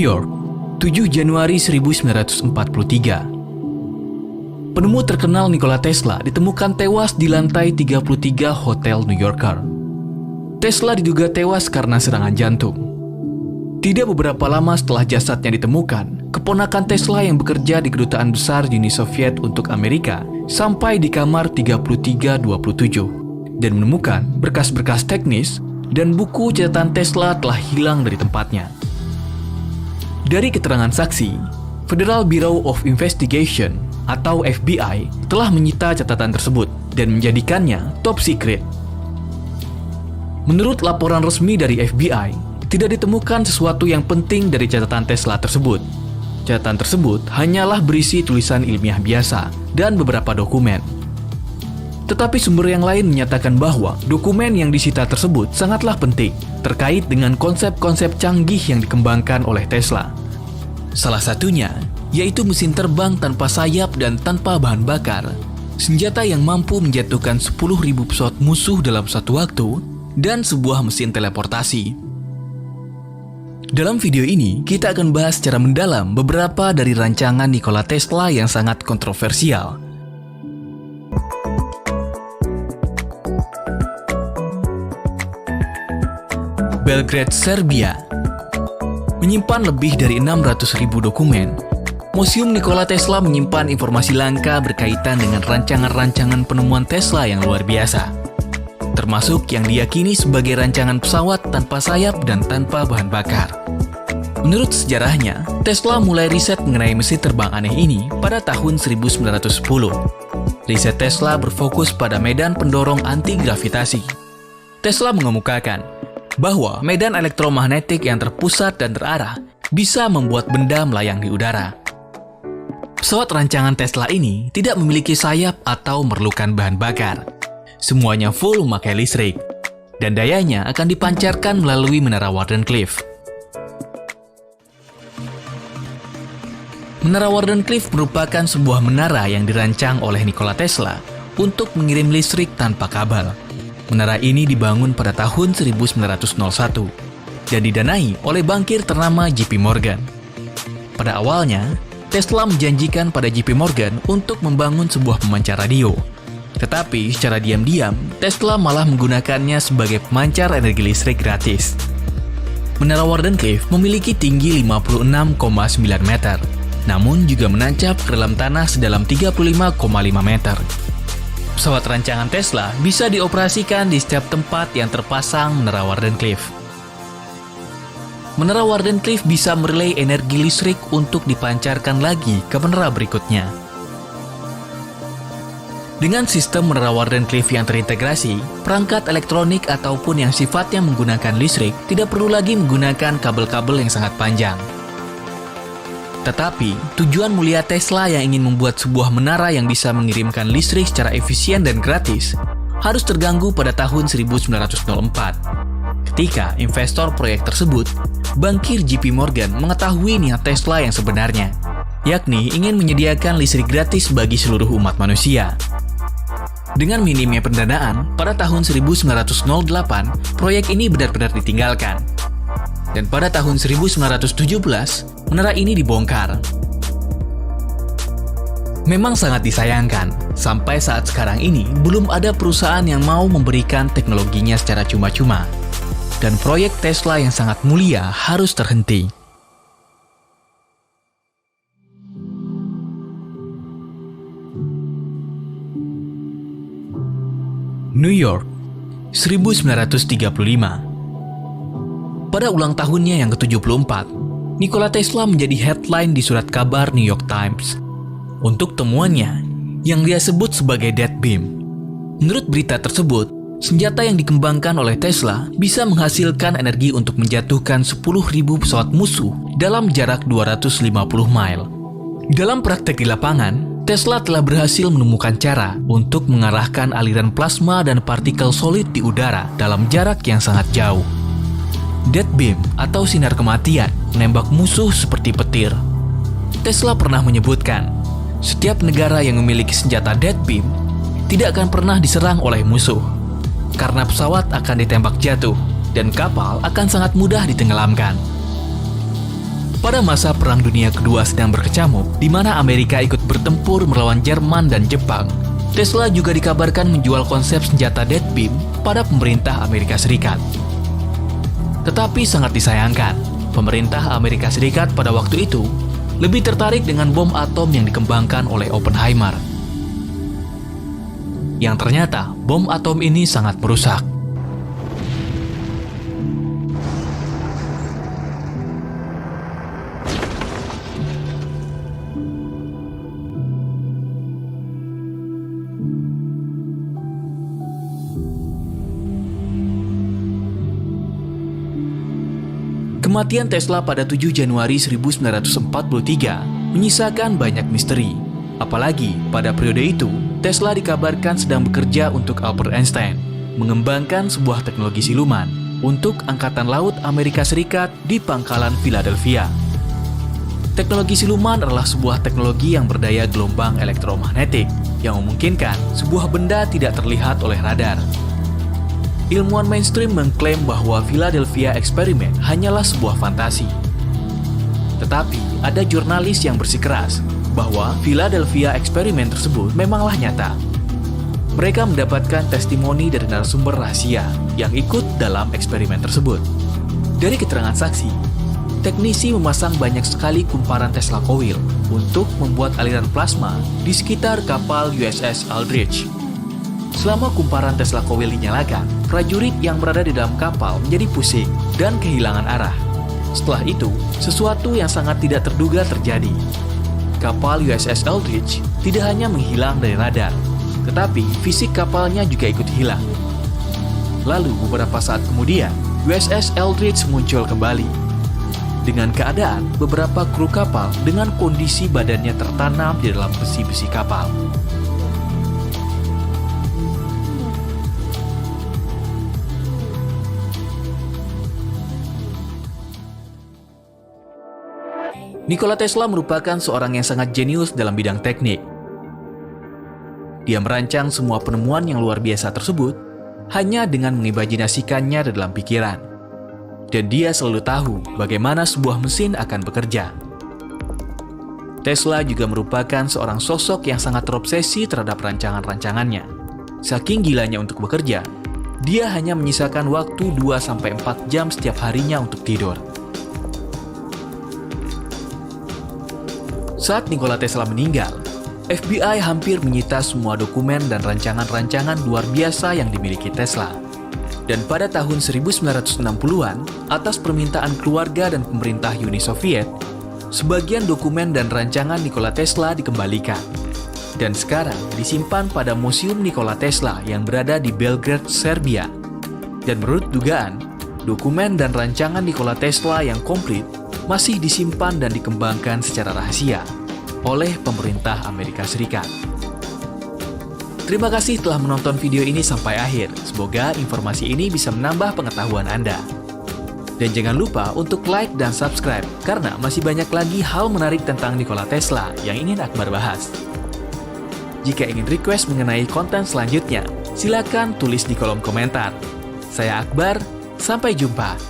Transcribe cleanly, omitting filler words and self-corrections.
York, 7 Januari 1943. Penemu terkenal Nikola Tesla ditemukan tewas di lantai 33 Hotel New Yorker. Tesla diduga tewas karena serangan jantung. Tidak beberapa lama setelah jasadnya ditemukan, keponakan Tesla yang bekerja di Kedutaan Besar Uni Soviet untuk Amerika sampai di kamar 3327 dan menemukan berkas-berkas teknis dan buku catatan Tesla telah hilang dari tempatnya. Dari keterangan saksi, Federal Bureau of Investigation atau FBI telah menyita catatan tersebut dan menjadikannya top secret. Menurut laporan resmi dari FBI, tidak ditemukan sesuatu yang penting dari catatan Tesla tersebut. Catatan tersebut hanyalah berisi tulisan ilmiah biasa dan beberapa dokumen. Tetapi sumber yang lain menyatakan bahwa dokumen yang disita tersebut sangatlah penting terkait dengan konsep-konsep canggih yang dikembangkan oleh Tesla. Salah satunya yaitu mesin terbang tanpa sayap dan tanpa bahan bakar, senjata yang mampu menjatuhkan 10.000 pesawat musuh dalam satu waktu, dan sebuah mesin teleportasi. Dalam video ini, kita akan bahas secara mendalam beberapa dari rancangan Nikola Tesla yang sangat kontroversial. Belgrade, Serbia menyimpan lebih dari 600.000 dokumen. Museum Nikola Tesla menyimpan informasi langka berkaitan dengan rancangan-rancangan penemuan Tesla yang luar biasa, termasuk yang diyakini sebagai rancangan pesawat tanpa sayap dan tanpa bahan bakar. Menurut sejarahnya, Tesla mulai riset mengenai mesin terbang aneh ini pada tahun 1910. Riset Tesla berfokus pada medan pendorong anti-gravitasi. Tesla mengemukakan bahwa medan elektromagnetik yang terpusat dan terarah bisa membuat benda melayang di udara. Pesawat rancangan Tesla ini tidak memiliki sayap atau memerlukan bahan bakar. Semuanya full memakai listrik, dan dayanya akan dipancarkan melalui Menara Wardenclyffe. Menara Wardenclyffe merupakan sebuah menara yang dirancang oleh Nikola Tesla untuk mengirim listrik tanpa kabel. Menara ini dibangun pada tahun 1901 dan didanai oleh bankir ternama JP Morgan. Pada awalnya, Tesla menjanjikan pada JP Morgan untuk membangun sebuah pemancar radio. Tetapi secara diam-diam, Tesla malah menggunakannya sebagai pemancar energi listrik gratis. Menara Wardenclyffe memiliki tinggi 56,9 meter, namun juga menancap ke dalam tanah sedalam 35,5 meter. Pesawat rancangan Tesla bisa dioperasikan di setiap tempat yang terpasang Menara Wardenclyffe. Menara Wardenclyffe bisa merelay energi listrik untuk dipancarkan lagi ke menara berikutnya. Dengan sistem Menara Wardenclyffe yang terintegrasi, perangkat elektronik ataupun yang sifatnya menggunakan listrik tidak perlu lagi menggunakan kabel-kabel yang sangat panjang. Tetapi, tujuan mulia Tesla yang ingin membuat sebuah menara yang bisa mengirimkan listrik secara efisien dan gratis harus terganggu pada tahun 1904. Ketika investor proyek tersebut, bankir JP Morgan mengetahui niat Tesla yang sebenarnya, yakni ingin menyediakan listrik gratis bagi seluruh umat manusia. Dengan minimnya pendanaan, pada tahun 1908, proyek ini benar-benar ditinggalkan. Dan pada tahun 1917, menara ini dibongkar. Memang sangat disayangkan, sampai saat sekarang ini belum ada perusahaan yang mau memberikan teknologinya secara cuma-cuma. Dan proyek Tesla yang sangat mulia harus terhenti. New York, 1935. Pada ulang tahunnya yang ke-74, Nikola Tesla menjadi headline di surat kabar New York Times untuk temuannya yang dia sebut sebagai dead beam. Menurut berita tersebut, senjata yang dikembangkan oleh Tesla bisa menghasilkan energi untuk menjatuhkan 10.000 pesawat musuh dalam jarak 250 mile. Dalam praktek di lapangan, Tesla telah berhasil menemukan cara untuk mengarahkan aliran plasma dan partikel solid di udara dalam jarak yang sangat jauh. Dead beam atau sinar kematian menembak musuh seperti petir. Tesla pernah menyebutkan, setiap negara yang memiliki senjata dead beam tidak akan pernah diserang oleh musuh, karena pesawat akan ditembak jatuh dan kapal akan sangat mudah ditenggelamkan. Pada masa Perang Dunia Kedua sedang berkecamuk, di mana Amerika ikut bertempur melawan Jerman dan Jepang, Tesla juga dikabarkan menjual konsep senjata Dead Beam pada pemerintah Amerika Serikat. Tetapi sangat disayangkan, pemerintah Amerika Serikat pada waktu itu lebih tertarik dengan bom atom yang dikembangkan oleh Oppenheimer. Yang ternyata, bom atom ini sangat merusak. Kematian Tesla pada 7 Januari 1943 menyisakan banyak misteri. Apalagi pada periode itu, Tesla dikabarkan sedang bekerja untuk Albert Einstein, mengembangkan sebuah teknologi siluman untuk Angkatan Laut Amerika Serikat di Pangkalan Philadelphia. Teknologi siluman adalah sebuah teknologi yang berdaya gelombang elektromagnetik yang memungkinkan sebuah benda tidak terlihat oleh radar. Ilmuwan mainstream mengklaim bahwa Philadelphia Experiment hanyalah sebuah fantasi. Tetapi ada jurnalis yang bersikeras bahwa Philadelphia Experiment tersebut memanglah nyata. Mereka mendapatkan testimoni dari narasumber rahasia yang ikut dalam eksperimen tersebut. Dari keterangan saksi, teknisi memasang banyak sekali kumparan Tesla coil untuk membuat aliran plasma di sekitar kapal USS Aldrich. Selama kumparan Tesla coil dinyalakan, prajurit yang berada di dalam kapal menjadi pusing dan kehilangan arah. Setelah itu, sesuatu yang sangat tidak terduga terjadi. Kapal USS Aldrich tidak hanya menghilang dari radar, tetapi fisik kapalnya juga ikut hilang. Lalu beberapa saat kemudian, USS Aldrich muncul kembali. Dengan keadaan beberapa kru kapal dengan kondisi badannya tertanam di dalam besi-besi kapal. Nikola Tesla merupakan seorang yang sangat jenius dalam bidang teknik. Dia merancang semua penemuan yang luar biasa tersebut hanya dengan mengimajinasikannya dalam pikiran. Dan dia selalu tahu bagaimana sebuah mesin akan bekerja. Tesla juga merupakan seorang sosok yang sangat terobsesi terhadap rancangan-rancangannya. Saking gilanya untuk bekerja, dia hanya menyisakan waktu 2-4 jam setiap harinya untuk tidur. Saat Nikola Tesla meninggal, FBI hampir menyita semua dokumen dan rancangan-rancangan luar biasa yang dimiliki Tesla. Dan pada tahun 1960-an, atas permintaan keluarga dan pemerintah Uni Soviet, sebagian dokumen dan rancangan Nikola Tesla dikembalikan. Dan sekarang disimpan pada Museum Nikola Tesla yang berada di Belgrade, Serbia. Dan menurut dugaan, dokumen dan rancangan Nikola Tesla yang komplit masih disimpan dan dikembangkan secara rahasia oleh pemerintah Amerika Serikat. Terima kasih telah menonton video ini sampai akhir. Semoga informasi ini bisa menambah pengetahuan Anda. Dan jangan lupa untuk like dan subscribe, karena masih banyak lagi hal menarik tentang Nikola Tesla yang ingin Akbar bahas. Jika ingin request mengenai konten selanjutnya, silakan tulis di kolom komentar. Saya Akbar, sampai jumpa.